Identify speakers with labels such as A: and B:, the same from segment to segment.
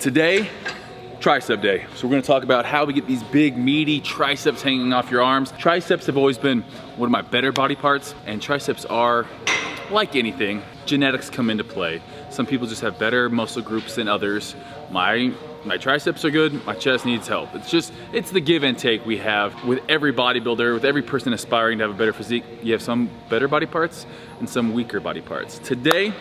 A: Today, tricep day. So we're gonna talk about how we get these big meaty triceps hanging off your arms. Triceps have always been one of my better body parts, and triceps are, like anything, genetics come into play. Some people just have better muscle groups than others. My triceps are good, my chest needs help. It's the give and take we have with every bodybuilder, with every person aspiring to have a better physique. You have some better body parts and some weaker body parts. Today,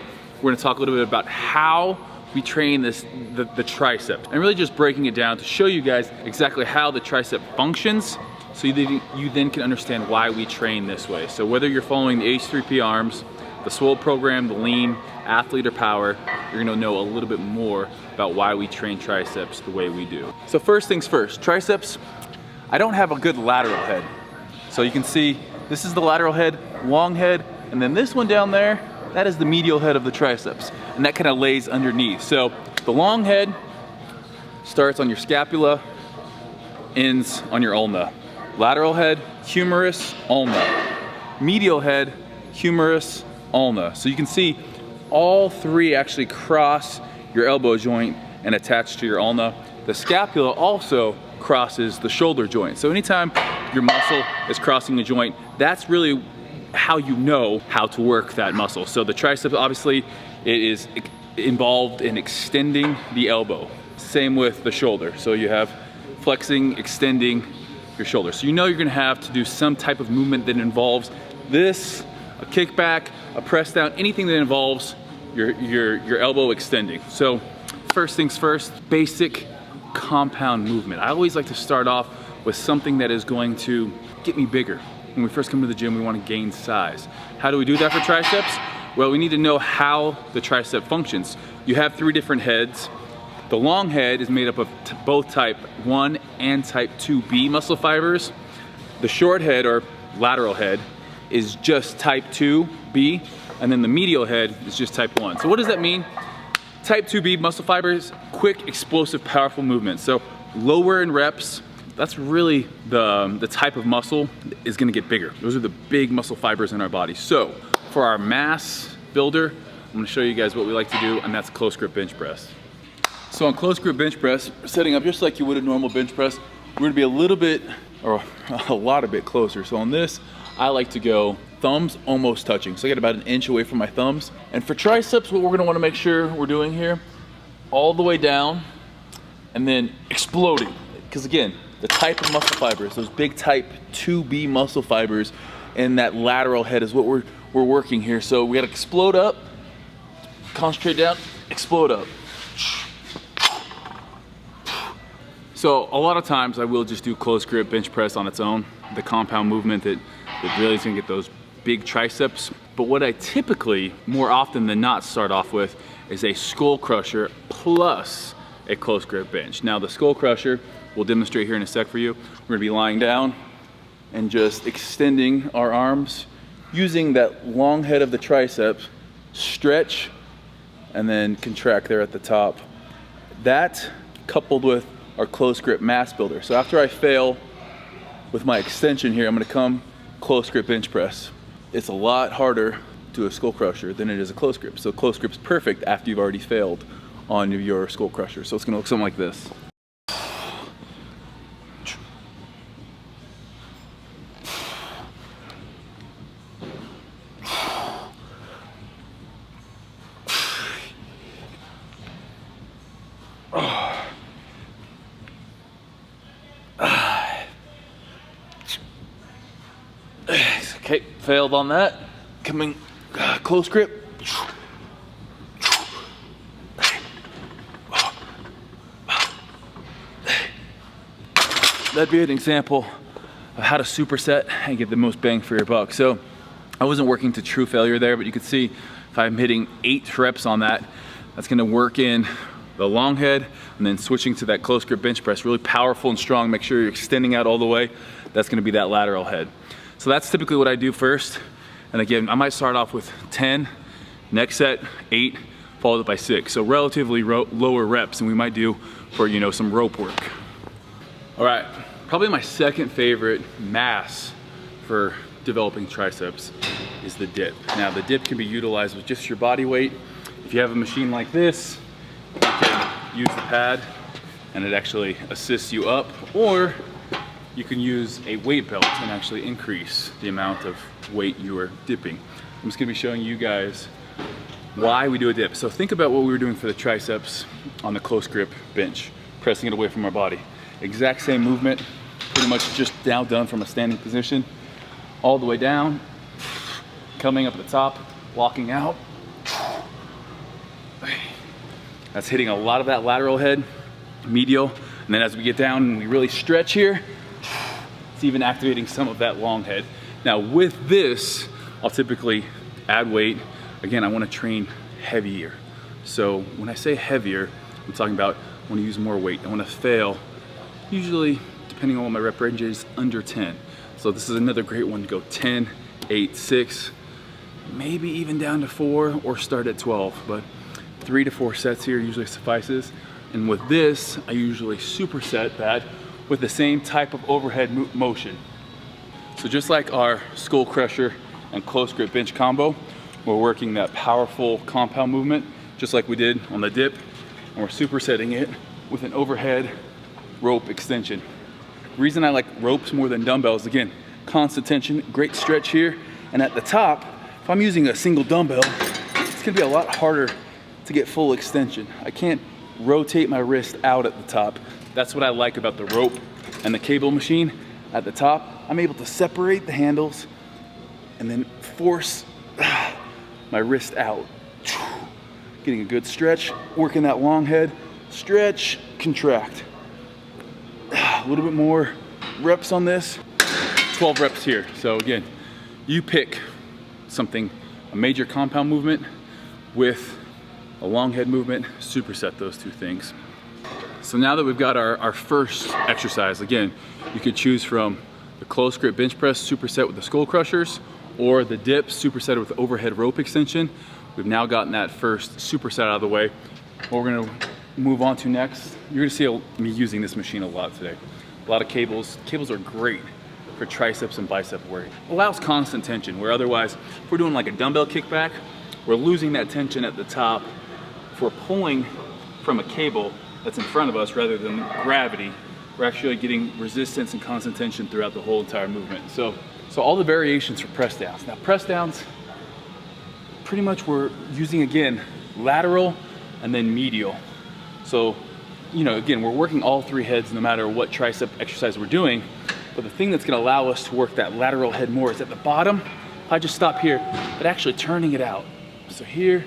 A: we're gonna talk a little bit about how we train the tricep, and really just breaking it down to show you guys exactly how the tricep functions, so you then can understand why we train this way. So whether you're following the H3P arms, the Swole program, the lean, athlete, or power, you're gonna know a little bit more about why we train triceps the way we do. So first things first, triceps, I don't have a good lateral head. So you can see, this is the lateral head, long head, and then this one down there, that is the medial head of the triceps, and that kind of lays underneath. So the long head starts on your scapula, ends on your ulna. Lateral head, humerus, ulna. Medial head, humerus, ulna. So you can see all three actually cross your elbow joint and attach to your ulna. The scapula also crosses the shoulder joint. So anytime your muscle is crossing the joint, that's really how you know how to work that muscle. So the triceps, obviously, it is involved in extending the elbow. Same with the shoulder. So you have flexing, extending your shoulder. So you know you're gonna have to do some type of movement that involves this, a kickback, a press down, anything that involves your elbow extending. So first things first, basic compound movement. I always like to start off with something that is going to get me bigger. When we first come to the gym, we want to gain size. How do we do that for triceps? Well, we need to know how the tricep functions. You have three different heads. The long head is made up of both type 1 and type 2B muscle fibers. The short head, or lateral head, is just type 2B, and then the medial head is just type 1. So what does that mean? Type 2B muscle fibers, quick, explosive, powerful movement. So lower in reps, that's really the type of muscle is gonna get bigger. Those are the big muscle fibers in our body. So for our mass builder, I'm gonna show you guys what we like to do, and that's close grip bench press. So on close grip bench press, setting up just like you would a normal bench press, we're gonna be a little bit, or a lot a bit closer. So on this, I like to go thumbs almost touching. So I get about an inch away from my thumbs. And for triceps, what we're gonna wanna make sure we're doing here, all the way down, and then exploding. Because again, the type of muscle fibers, those big type 2B muscle fibers in that lateral head is what we're working here. So we gotta explode up, concentrate down, explode up. So a lot of times I will just do close grip bench press on its own, the compound movement that really is gonna get those big triceps. But what I typically, more often than not, start off with is a skull crusher plus a close grip bench. Now the skull crusher, we'll demonstrate here in a sec for you. We're gonna be lying down and just extending our arms using that long head of the triceps, stretch, and then contract there at the top. That coupled with our close grip mass builder. So after I fail with my extension here, I'm gonna come close grip bench press. It's a lot harder to do a skull crusher than it is a close grip. So close grip's perfect after you've already failed on your skull crusher. So it's gonna look something like this. Okay, failed on that. Coming close grip. That'd be an example of how to superset and get the most bang for your buck. So I wasn't working to true failure there, but you can see if I'm hitting 8 reps on that, that's gonna work in the long head and then switching to that close grip bench press, really powerful and strong. Make sure you're extending out all the way. That's gonna be that lateral head. So that's typically what I do first. And again, I might start off with 10, next set 8, followed by 6. So relatively lower reps than we might do for, you know, some rope work. All right, probably my second favorite mass for developing triceps is the dip. Now the dip can be utilized with just your body weight. If you have a machine like this, You can use the pad and it actually assists you up, or you can use a weight belt and actually increase the amount of weight you are dipping. I'm just gonna be showing you guys why we do a dip. So think about what we were doing for the triceps on the close grip bench, pressing it away from our body. Exact same movement, pretty much just now done from a standing position, all the way down, coming up at the top, walking out. That's hitting a lot of that lateral head, medial, and then as we get down and we really stretch here, it's even activating some of that long head. Now with this, I'll typically add weight. Again, I want to train heavier. So when I say heavier, I'm talking about I want to use more weight. I want to fail, usually, depending on what my rep range is, under 10. So this is another great one to go 10, 8, 6, maybe even down to 4 or start at 12. But 3 to 4 sets here usually suffices. And with this, I usually superset that with the same type of overhead motion. So just like our skull crusher and close grip bench combo, we're working that powerful compound movement, just like we did on the dip, and we're supersetting it with an overhead rope extension. The reason I like ropes more than dumbbells, again, constant tension, great stretch here, and at the top, if I'm using a single dumbbell, it's gonna be a lot harder to get full extension. I can't rotate my wrist out at the top. That's what I like about the rope and the cable machine. At the top, I'm able to separate the handles and then force my wrist out. Getting a good stretch, working that long head, stretch, contract. A little bit more reps on this, 12 reps here. So again, you pick something, a major compound movement with a long head movement, superset those two things. So now that we've got our first exercise, again, you could choose from the close grip bench press superset with the skull crushers, or the dip superset with overhead rope extension. We've now gotten that first superset out of the way. What we're gonna move on to next, you're gonna see me using this machine a lot today. A lot of cables. Cables are great for triceps and bicep work. Allows constant tension, where otherwise, if we're doing like a dumbbell kickback, we're losing that tension at the top. If we're pulling from a cable that's in front of us rather than gravity, we're actually getting resistance and constant tension throughout the whole entire movement. So all the variations for press downs. Now press downs, pretty much we're using, again, lateral and then medial. So, you know, again, we're working all three heads no matter what tricep exercise we're doing, but the thing that's gonna allow us to work that lateral head more is at the bottom. If I just stop here, but actually turning it out. So here,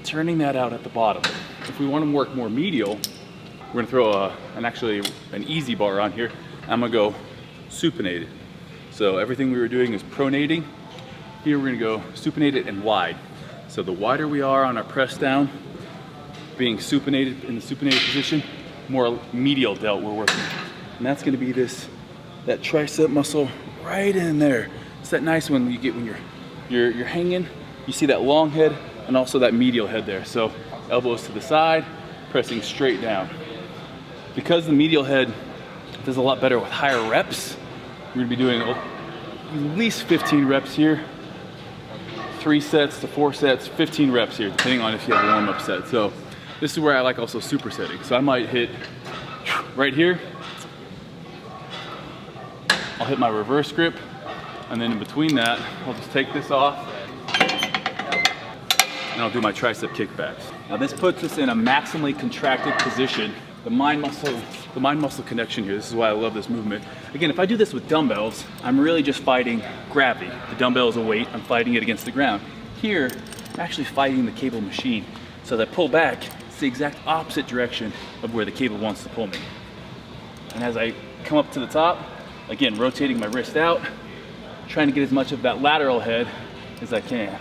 A: turning that out at the bottom. If we wanna work more medial, we're gonna throw an easy bar on here. I'm gonna go supinated. So everything we were doing is pronating. Here we're gonna go supinated and wide. So the wider we are on our press down, being supinated in the supinated position, more medial delt we're working. And that's gonna be that tricep muscle right in there. It's that nice one you get when you're hanging, you see that long head and also that medial head there. So elbows to the side, pressing straight down. Because the medial head does a lot better with higher reps, we're gonna be doing at least 15 reps here, 3 sets to 4 sets, 15 reps here, depending on if you have a warm-up set. So this is where I like also supersetting. So I might hit right here, I'll hit my reverse grip, and then in between that, I'll just take this off, and I'll do my tricep kickbacks. Now this puts us in a maximally contracted position. The mind muscle connection here, this is why I love this movement. Again, if I do this with dumbbells, I'm really just fighting gravity. The dumbbell is a weight, I'm fighting it against the ground. Here, I'm actually fighting the cable machine. So as I pull back, it's the exact opposite direction of where the cable wants to pull me. And as I come up to the top, again, rotating my wrist out, trying to get as much of that lateral head as I can.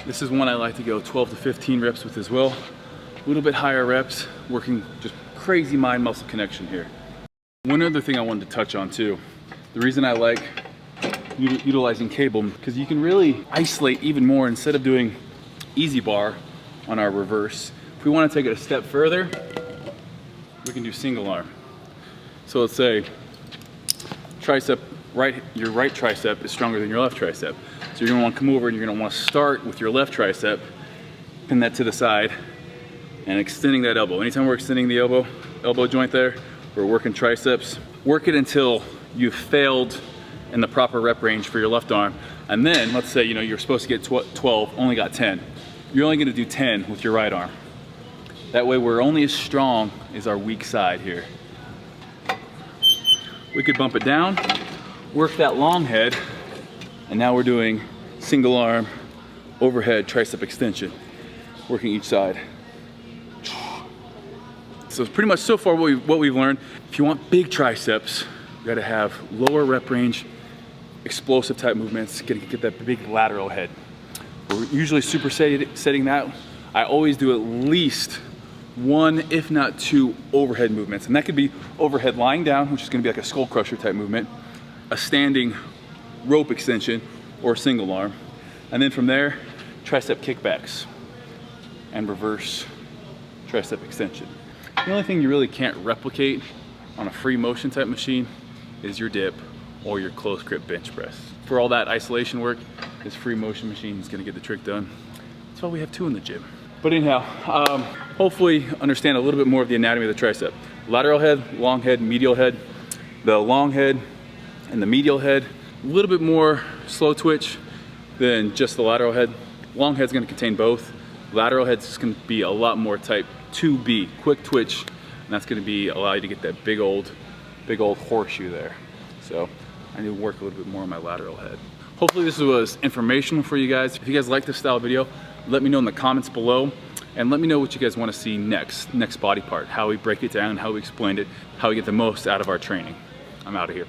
A: This is one I like to go 12 to 15 reps with as well. A little bit higher reps, working just crazy mind muscle connection here. One other thing I wanted to touch on too, the reason I like utilizing cable, because you can really isolate even more instead of doing easy bar on our reverse. If we want to take it a step further, we can do single arm. So let's say your right tricep is stronger than your left tricep. So you're gonna want to come over and you're gonna want to start with your left tricep pin that to the side and extending that elbow. Anytime we're extending the elbow joint there, we're working triceps. Work it until you've failed in the proper rep range for your left arm. And then let's say, you're supposed to get 12, only got 10. You're only gonna do 10 with your right arm. That way we're only as strong as our weak side here. We could bump it down, work that long head, and now we're doing single arm overhead tricep extension, working each side. So it's pretty much so far what we've learned. If you want big triceps, you gotta have lower rep range, explosive type movements, get that big lateral head. We're usually supersetting that. I always do at least 1, if not 2 overhead movements. And that could be overhead lying down, which is gonna be like a skull crusher type movement, a standing rope extension, or single arm. And then from there, tricep kickbacks and reverse tricep extension. The only thing you really can't replicate on a free motion type machine is your dip or your close grip bench press. For all that isolation work, this free motion machine is gonna get the trick done. That's why we have 2 in the gym. But anyhow, hopefully understand a little bit more of the anatomy of the tricep. Lateral head, long head, medial head. The long head and the medial head, a little bit more slow twitch than just the lateral head. Long head's gonna contain both. Lateral head's gonna be a lot more type 2B, quick twitch, and that's gonna allow you to get that big old horseshoe there. So I need to work a little bit more on my lateral head. Hopefully this was informational for you guys. If you guys like this style video, let me know in the comments below, and let me know what you guys wanna see next body part, how we break it down, how we explain it, how we get the most out of our training. I'm out of here.